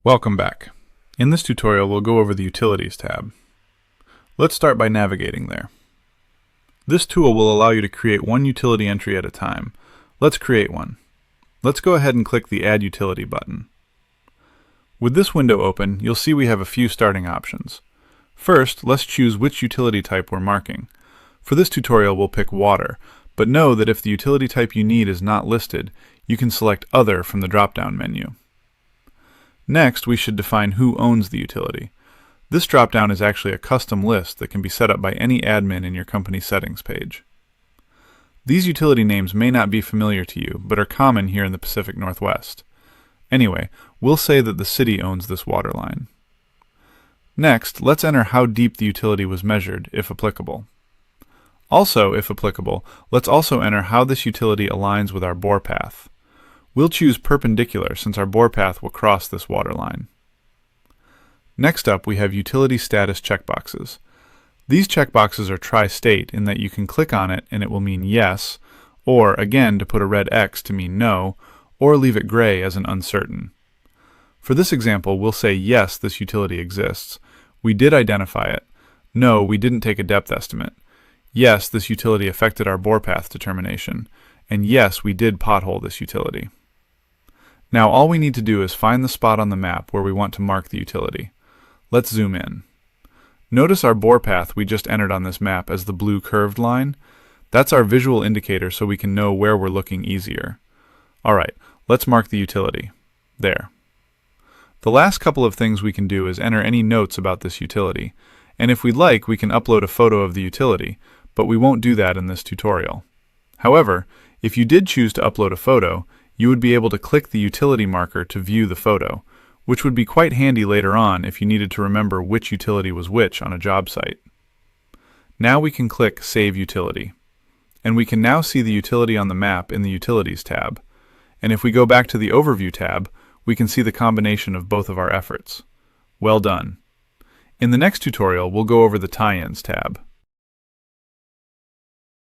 Welcome back. In this tutorial, we'll go over the Utilities tab. Let's start by navigating there. This tool will allow you to create one utility entry at a time. Let's create one. Let's go ahead and click the Add Utility button. With this window open, you'll see we have a few starting options. First, let's choose which utility type we're marking. For this tutorial, we'll pick Water, but know that if the utility type you need is not listed, you can select Other from the drop-down menu. Next, we should define who owns the utility. This drop-down is actually a custom list that can be set up by any admin in your company settings page. These utility names may not be familiar to you, but are common here in the Pacific Northwest. Anyway, we'll say that the city owns this water line. Next, let's enter how deep the utility was measured, if applicable. Also, if applicable, let's also enter how this utility aligns with our bore path. We'll choose perpendicular since our bore path will cross this water line. Next up, we have utility status checkboxes. These checkboxes are tri-state in that you can click on it and it will mean yes, or again to put a red X to mean no, or leave it gray as an uncertain. For this example, we'll say yes, this utility exists. We did identify it. No, we didn't take a depth estimate. Yes, this utility affected our bore path determination. And yes, we did pothole this utility. Now all we need to do is find the spot on the map where we want to mark the utility. Let's zoom in. Notice our bore path we just entered on this map as the blue curved line. That's our visual indicator so we can know where we're looking easier. Alright, let's mark the utility. There. The last couple of things we can do is enter any notes about this utility, and if we'd like we can upload a photo of the utility, but we won't do that in this tutorial. However, if you did choose to upload a photo, you would be able to click the utility marker to view the photo, which would be quite handy later on if you needed to remember which utility was which on a job site. Now we can click Save Utility, and we can now see the utility on the map in the Utilities tab. And if we go back to the Overview tab, we can see the combination of both of our efforts. Well done. In the next tutorial, we'll go over the Tie-ins tab.